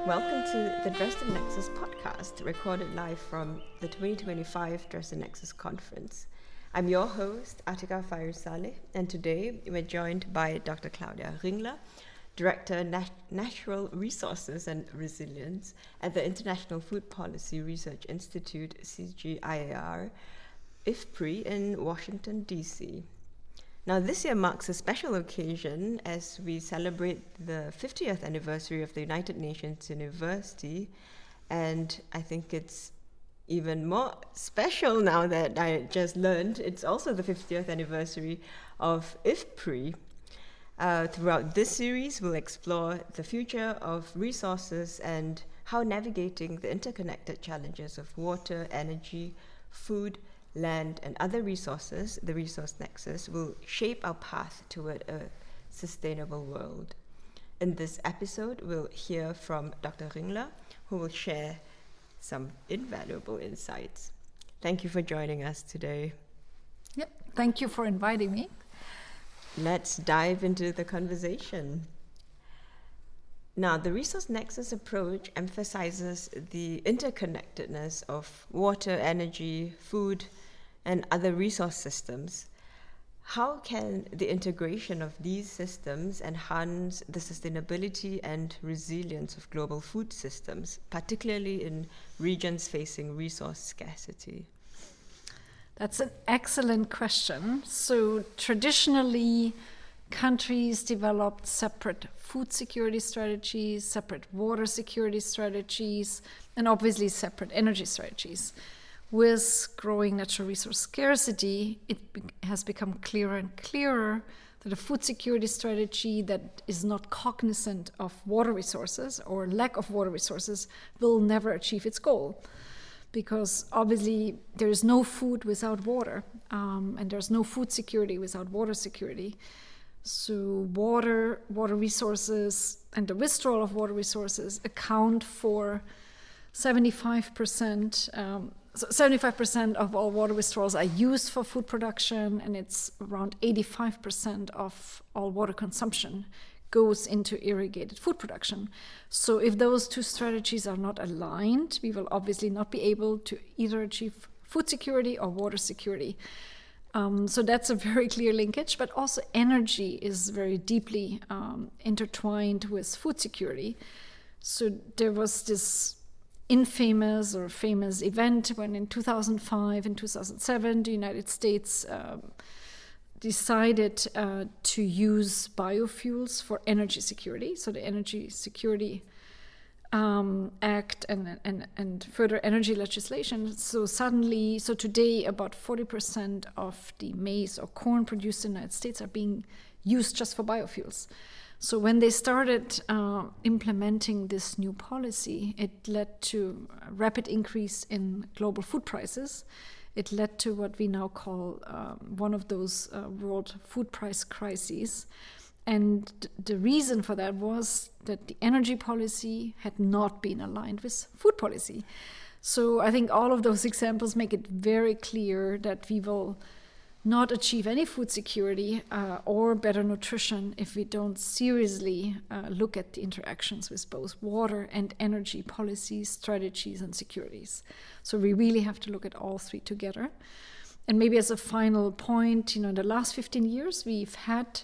Welcome to the Dresden Nexus podcast, recorded live from the 2025 Dresden Nexus conference. I'm your host, Atika Fairuz-Saleh, and today we're joined by Dr. Claudia Ringler, Director, Natural Resources and Resilience at the International Food Policy Research Institute, CGIAR, IFPRI in Washington, D.C. Now, this year marks a special occasion as we celebrate the 50th anniversary of the United Nations University, and I think it's even more special now that I just learned it's also the 50th anniversary of IFPRI. Throughout this series, we'll explore the future of resources and how navigating the interconnected challenges of water, energy, food, land, and other resources, the resource nexus, will shape our path toward a sustainable world. In this episode, we'll hear from Dr. Ringler, who will share some invaluable insights. Thank you for joining us today. Yep, thank you for inviting me. Let's dive into the conversation. Now, the resource nexus approach emphasizes the interconnectedness of water, energy, food, and other resource systems. How can the integration of these systems enhance the sustainability and resilience of global food systems, particularly in regions facing resource scarcity? That's an excellent question. So traditionally, countries developed separate food security strategies, separate water security strategies, and obviously separate energy strategies. With growing natural resource scarcity, it has become clearer and clearer that a food security strategy that is not cognizant of water resources or lack of water resources will never achieve its goal. Because obviously there is no food without water, and there's no food security without water security. So water resources and the withdrawal of water resources account for 75%. 75% of all water withdrawals are used for food production, and it's around 85% of all water consumption goes into irrigated food production. So if those two strategies are not aligned, we will obviously not be able to either achieve food security or water security. So that's a very clear linkage, but also energy is very deeply intertwined with food security. So there was this infamous or famous event when in 2005 and 2007, the United States decided to use biofuels for energy security. So the Energy Security Act and further energy legislation. So today about 40% of the maize or corn produced in the United States are being used just for biofuels. So when they started implementing this new policy, it led to a rapid increase in global food prices. It led to what we now call one of those world food price crises. And the reason for that was that the energy policy had not been aligned with food policy. So I think all of those examples make it very clear that we will not achieve any food security or better nutrition if we don't seriously look at the interactions with both water and energy policies, strategies, and securities. So we really have to look at all three together. And maybe as a final point, in the last 15 years, we've had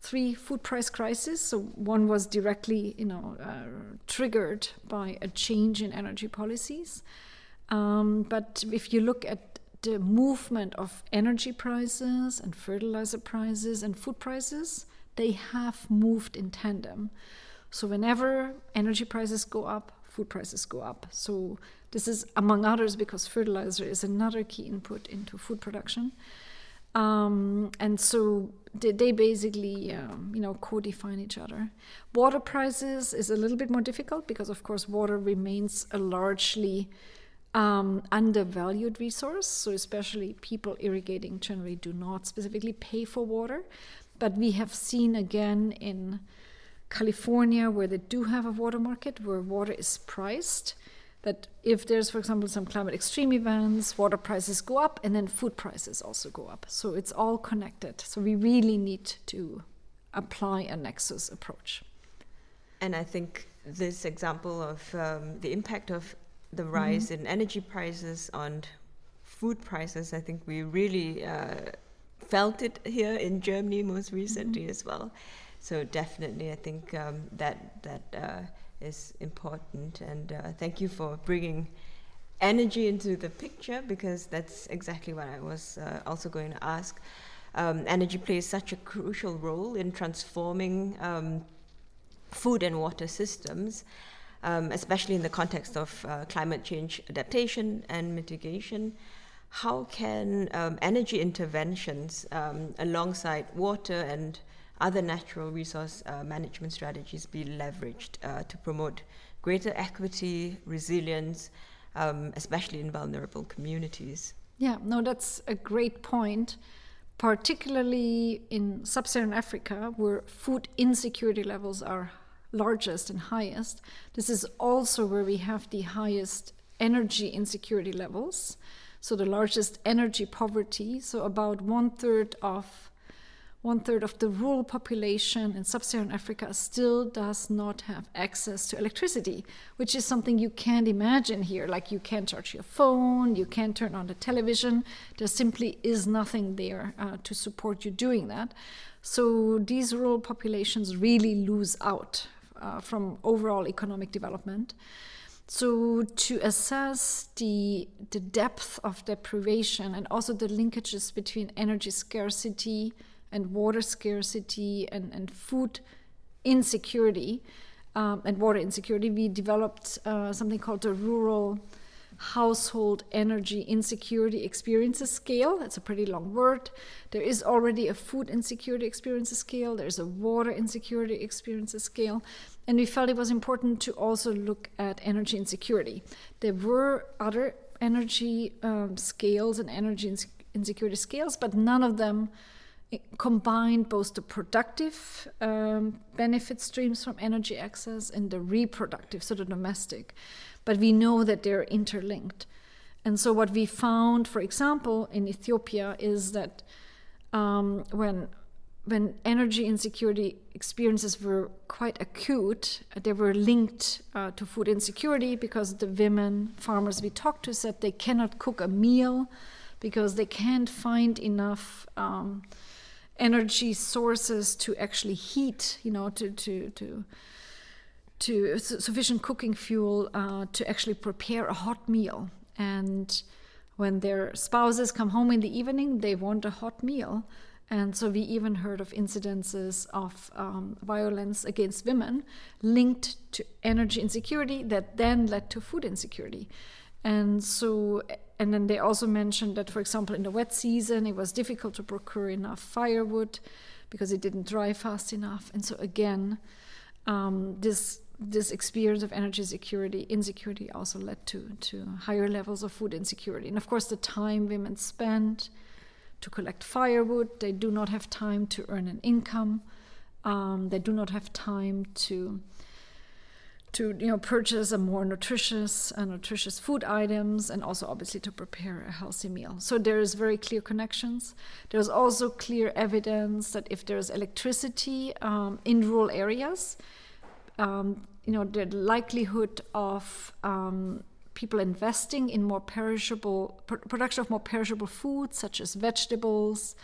3 food price crises. So one was directly, triggered by a change in energy policies. But if you look at the movement of energy prices and fertilizer prices and food prices, they have moved in tandem. So whenever energy prices go up, food prices go up. So this is among others because fertilizer is another key input into food production. And so they basically, co-define each other. Water prices is a little bit more difficult because, of course, water remains a largely undervalued resource. So especially people irrigating generally do not specifically pay for water. But we have seen again in California, where they do have a water market, where water is priced, that if there's, for example, some climate extreme events, water prices go up and then food prices also go up. So it's all connected. So we really need to apply a nexus approach. And I think this example of the impact of the rise in energy prices on food prices, I think we really felt it here in Germany most recently as well. So definitely, I think that is important. And thank you for bringing energy into the picture, because that's exactly what I was also going to ask. Energy plays such a crucial role in transforming food and water systems, especially in the context of climate change adaptation and mitigation. How can energy interventions alongside water and other natural resource management strategies be leveraged to promote greater equity, resilience, especially in vulnerable communities? Yeah, no, that's a great point, particularly in sub-Saharan Africa, where food insecurity levels are largest and highest. This is also where we have the highest energy insecurity levels, so the largest energy poverty. So about one third of the rural population in sub-Saharan Africa still does not have access to electricity, which is something you can't imagine here. Like, you can't charge your phone, you can't turn on the television. There simply is nothing there to support you doing that. So these rural populations really lose out from overall economic development. So to assess the depth of deprivation and also the linkages between energy scarcity and water scarcity and food insecurity and water insecurity, we developed something called the Rural Household Energy Insecurity Experiences Scale. That's a pretty long word. There is already a food insecurity experiences scale. There's a water insecurity experiences scale. And we felt it was important to also look at energy insecurity. There were other energy scales and energy insecurity scales, but none of them combined both the productive benefit streams from energy access and the reproductive, so the domestic. But we know that they're interlinked. And so what we found, for example, in Ethiopia is that when energy insecurity experiences were quite acute, they were linked to food insecurity, because the women farmers we talked to said they cannot cook a meal because they can't find enough energy sources to actually heat, to sufficient cooking fuel to actually prepare a hot meal. And when their spouses come home in the evening, they want a hot meal. And so we even heard of incidences of violence against women linked to energy insecurity that then led to food insecurity. And then they also mentioned that, for example, in the wet season, it was difficult to procure enough firewood because it didn't dry fast enough. And so again, this experience of energy insecurity also led to higher levels of food insecurity. And of course, the time women spend to collect firewood, they do not have time to earn an income. They do not have time to purchase a more nutritious food items, and also obviously to prepare a healthy meal. So there is very clear connections. There's also clear evidence that if there's electricity in rural areas, the likelihood of people investing in more perishable production of more perishable foods, such as vegetables,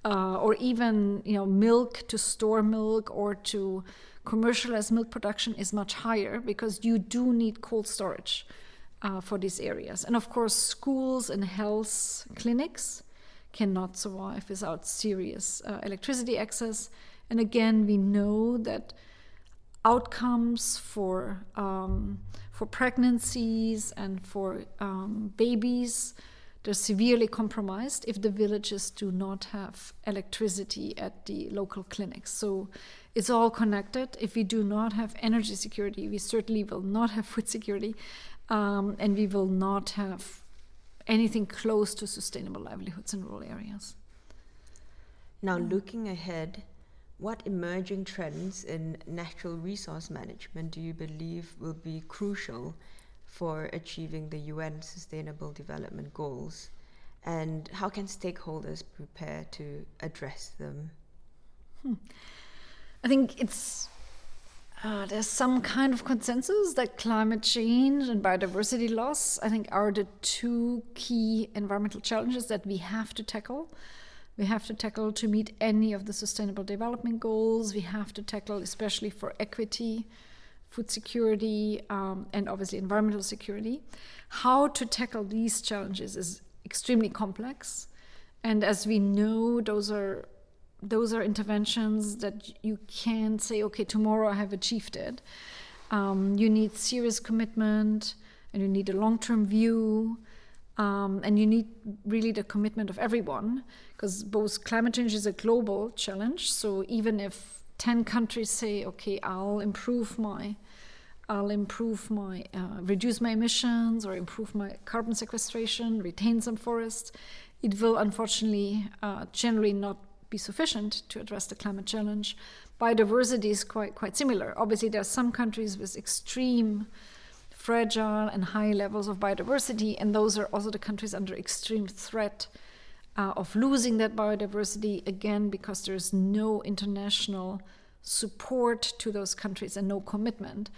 or even milk, to store milk or to commercialize milk production, is much higher, because you do need cold storage for these areas. And of course, schools and health clinics cannot survive without serious electricity access. And again, we know that outcomes for pregnancies and for babies, they're severely compromised if the villages do not have electricity at the local clinics. So it's all connected. If we do not have energy security, we certainly will not have food security, and we will not have anything close to sustainable livelihoods in rural areas. Now, looking ahead, what emerging trends in natural resource management do you believe will be crucial for achieving the UN Sustainable Development Goals? And how can stakeholders prepare to address them? I think it's There's some kind of consensus that climate change and biodiversity loss, I think, are the two key environmental challenges that we have to tackle. We have to tackle to meet any of the Sustainable Development Goals. We have to tackle, especially for equity, food security, and obviously environmental security. How to tackle these challenges is extremely complex. And as we know, those are interventions that you can't say, okay, tomorrow I have achieved it. You need serious commitment, and you need a long-term view, and you need really the commitment of everyone, because both climate change is a global challenge. So even if 10 countries say, okay, I'll reduce my emissions or improve my carbon sequestration, retain some forests, it will unfortunately generally not be sufficient to address the climate challenge. Biodiversity is quite similar. Obviously, there are some countries with extreme, fragile and high levels of biodiversity, and those are also the countries under extreme threat of losing that biodiversity, again, because there's no international support to those countries and no commitment.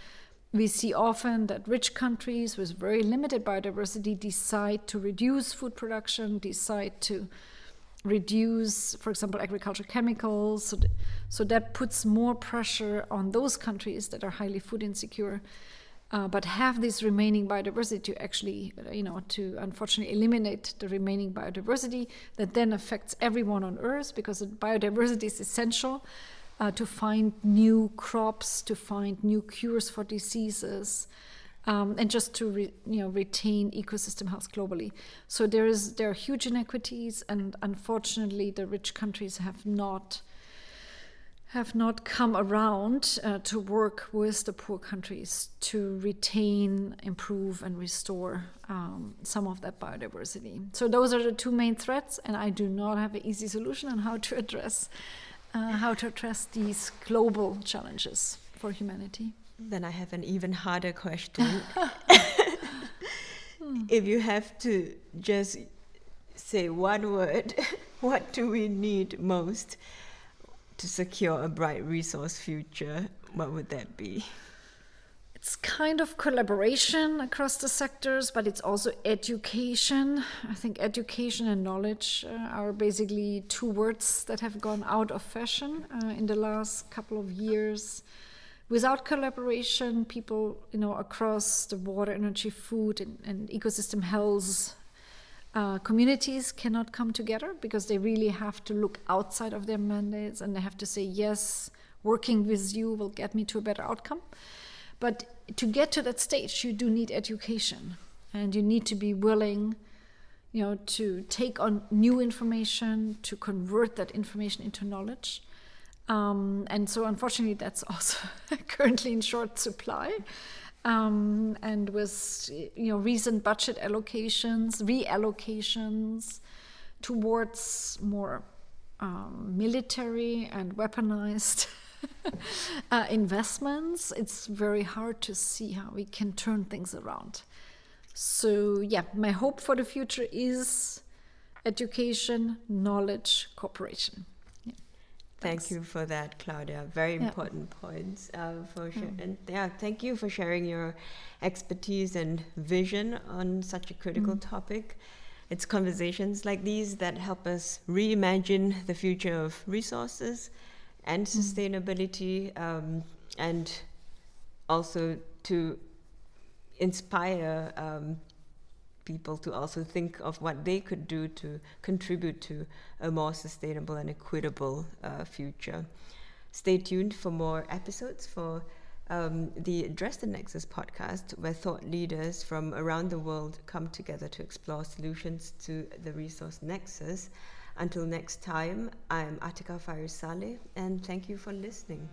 We see often that rich countries with very limited biodiversity decide to reduce food production, decide to reduce, for example, agricultural chemicals. So that puts more pressure on those countries that are highly food insecure, but have this remaining biodiversity to actually, to unfortunately eliminate the remaining biodiversity that then affects everyone on Earth, because biodiversity is essential to find new crops, to find new cures for diseases, and just to retain ecosystem health globally. So there are huge inequities, and unfortunately the rich countries have not come around to work with the poor countries to retain, improve, and restore some of that biodiversity. So those are the two main threats, and I do not have an easy solution on how to address these global challenges for humanity. Then I have an even harder question. If you have to just say one word, what do we need most to secure a bright resource future? What would that be? It's kind of collaboration across the sectors, but it's also education. I think education and knowledge are basically two words that have gone out of fashion in the last couple of years. Without collaboration, people, across the water, energy, food, and ecosystem health communities cannot come together, because they really have to look outside of their mandates, and they have to say, yes, working with you will get me to a better outcome. But to get to that stage, you do need education, and you need to be willing, to take on new information, to convert that information into knowledge. And so unfortunately that's also currently in short supply, and with recent budget reallocations towards more military and weaponized investments, it's very hard to see how we can turn things around. So yeah, my hope for the future is education, knowledge, cooperation. Thank you for that, Claudia. Very important points. Thank you for sharing your expertise and vision on such a critical topic. It's conversations like these that help us reimagine the future of resources and sustainability, and also to inspire people to also think of what they could do to contribute to a more sustainable and equitable future. Stay tuned for more episodes for the Address the Nexus podcast, where thought leaders from around the world come together to explore solutions to the resource nexus. Until next time, I'm Atika Faris Saleh, and thank you for listening.